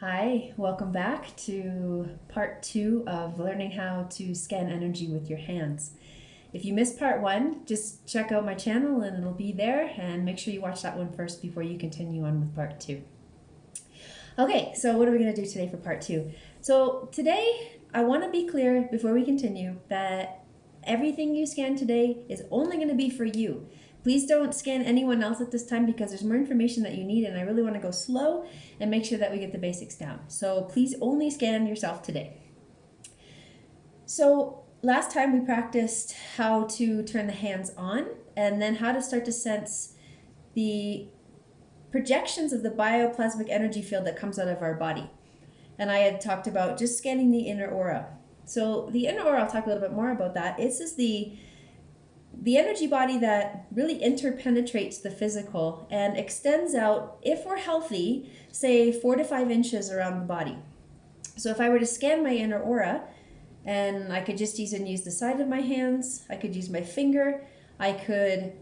Hi, welcome back to part 2 of learning how to scan energy with your hands. If you missed part 1, just check out my channel and it'll be there, and make sure you watch that one first before you continue on with part 2. Okay, so what are we going to do today for part 2? So today I want to be clear before we continue that everything you scan today is only going to be for you. Please don't scan anyone else at this time because there's more information that you need, and I really want to go slow and make sure that we get the basics down. So please only scan yourself today. So last time we practiced how to turn the hands on and then how to start to sense the projections of the bioplasmic energy field that comes out of our body. And I had talked about just scanning the inner aura. So the inner aura, I'll talk a little bit more about that. It's just the energy body that really interpenetrates the physical and extends out, if we're healthy, say 4 to 5 inches around the body. So if I were to scan my inner aura, and I could just use the side of my hands, I could use my finger, I could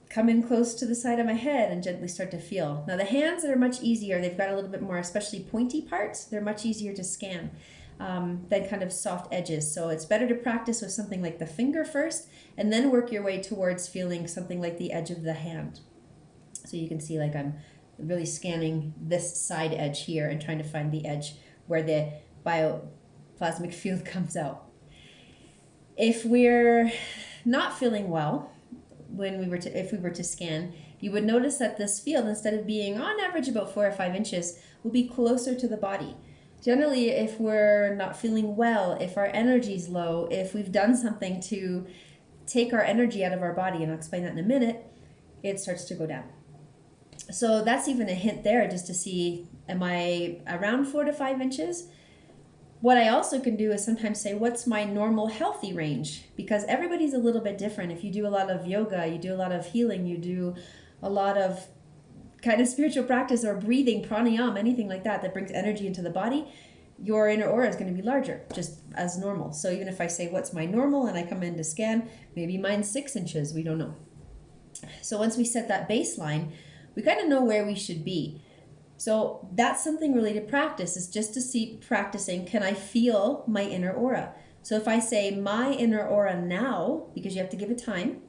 come in close to the side of my head and gently start to feel. Now the hands are much easier. They've got a little bit more, especially pointy parts. They're much easier to scan than kind of soft edges. So it's better to practice with something like the finger first and then work your way towards feeling something like the edge of the hand. So you can see like I'm really scanning this side edge here and trying to find the edge where the bioplasmic field comes out. If we're not feeling well, if we were to scan, you would notice that this field, instead of being on average about 4 or 5 inches, will be closer to the body. Generally, if we're not feeling well, if our energy's low, if we've done something to take our energy out of our body, and I'll explain that in a minute, it starts to go down. So that's even a hint there, just to see, am I around 4 to 5 inches? What I also can do is sometimes say, what's my normal healthy range? Because everybody's a little bit different. If you do a lot of yoga, you do a lot of healing, you do a lot of kind of spiritual practice or breathing, pranayama, anything like that that brings energy into the body, your inner aura is going to be larger, just as normal. So even if I say, what's my normal, and I come in to scan, maybe mine's 6 inches, we don't know. So once we set that baseline, we kind of know where we should be. So that's something really to practice, is just to see, practicing, can I feel my inner aura? So if I say my inner aura now, because you have to give it time,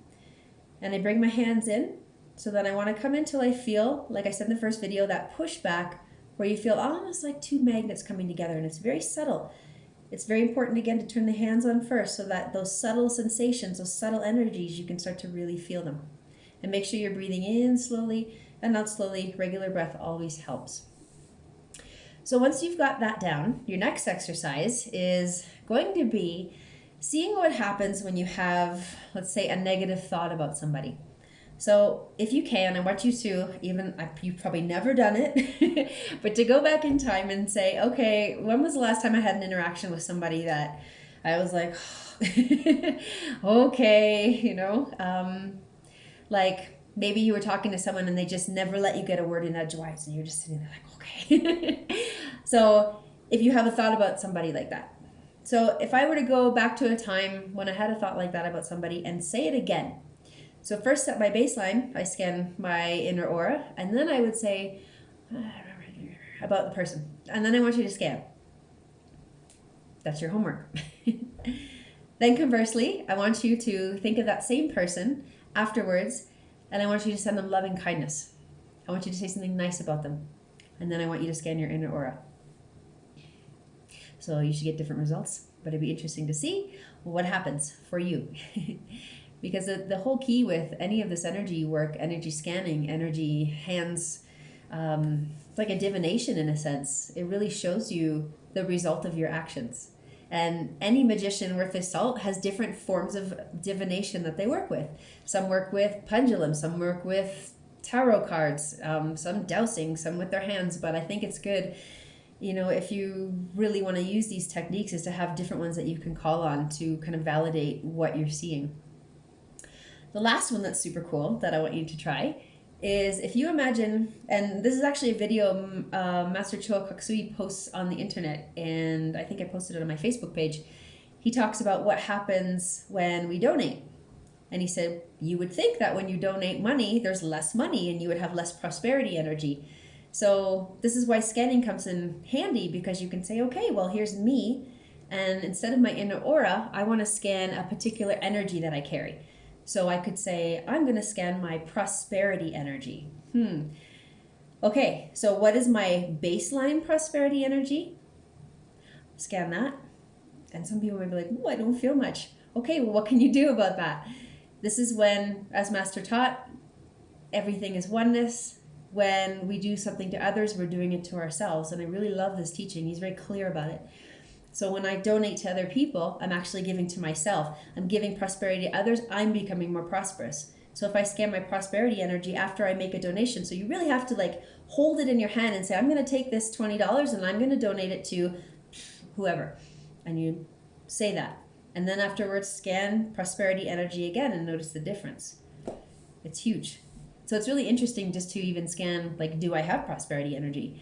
and I bring my hands in, so then I want to come in till I feel, like I said in the first video, that pushback where you feel almost like 2 magnets coming together, and it's very subtle. It's very important, again, to turn the hands on first so that those subtle sensations, those subtle energies, you can start to really feel them. And make sure you're breathing in slowly and out slowly. Regular breath always helps. So once you've got that down, your next exercise is going to be seeing what happens when you have, let's say, a negative thought about somebody. So if you can, I want you to, you've probably never done it, but to go back in time and say, okay, when was the last time I had an interaction with somebody that I was like, okay, like maybe you were talking to someone and they just never let you get a word in edgewise, and you're just sitting there like, okay. So if you have a thought about somebody like that. So if I were to go back to a time when I had a thought like that about somebody and say it again. So first, set my baseline, I scan my inner aura, and then I would say about the person. And then I want you to scan. That's your homework. Then conversely, I want you to think of that same person afterwards, and I want you to send them loving kindness. I want you to say something nice about them. And then I want you to scan your inner aura. So you should get different results, but it'd be interesting to see what happens for you. Because the whole key with any of this energy work, energy scanning, energy hands, it's like a divination in a sense. It really shows you the result of your actions. And any magician worth his salt has different forms of divination that they work with. Some work with pendulums, some work with tarot cards, some dowsing, some with their hands. But I think it's good, if you really want to use these techniques, is to have different ones that you can call on to kind of validate what you're seeing. The last one that's super cool that I want you to try is, if you imagine, and this is actually a video Master Choa Koksui posts on the internet, and I think I posted it on my Facebook page. He talks about what happens when we donate. And he said, you would think that when you donate money, there's less money and you would have less prosperity energy. So this is why scanning comes in handy, because you can say, okay, well, here's me. And instead of my inner aura, I want to scan a particular energy that I carry. So I could say, I'm going to scan my prosperity energy. Okay, so what is my baseline prosperity energy? Scan that. And some people might be like, oh, I don't feel much. Okay, well, what can you do about that? This is when, as Master taught, everything is oneness. When we do something to others, we're doing it to ourselves. And I really love this teaching. He's very clear about it. So when I donate to other people, I'm actually giving to myself. I'm giving prosperity to others. I'm becoming more prosperous. So if I scan my prosperity energy after I make a donation, so you really have to like hold it in your hand and say, I'm going to take this $20 and I'm going to donate it to whoever. And you say that. And then afterwards, scan prosperity energy again and notice the difference. It's huge. So it's really interesting just to even scan, like, do I have prosperity energy?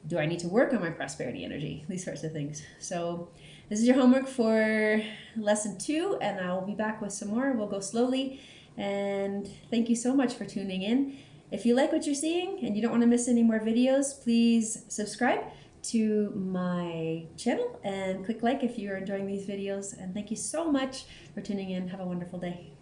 Do I need to work on my prosperity energy? These sorts of things. So this is your homework for lesson 2, and I'll be back with some more. We'll go slowly. And thank you so much for tuning in. If you like what you're seeing and you don't want to miss any more videos, please subscribe to my channel and click like if you're enjoying these videos. And thank you so much for tuning in. Have a wonderful day.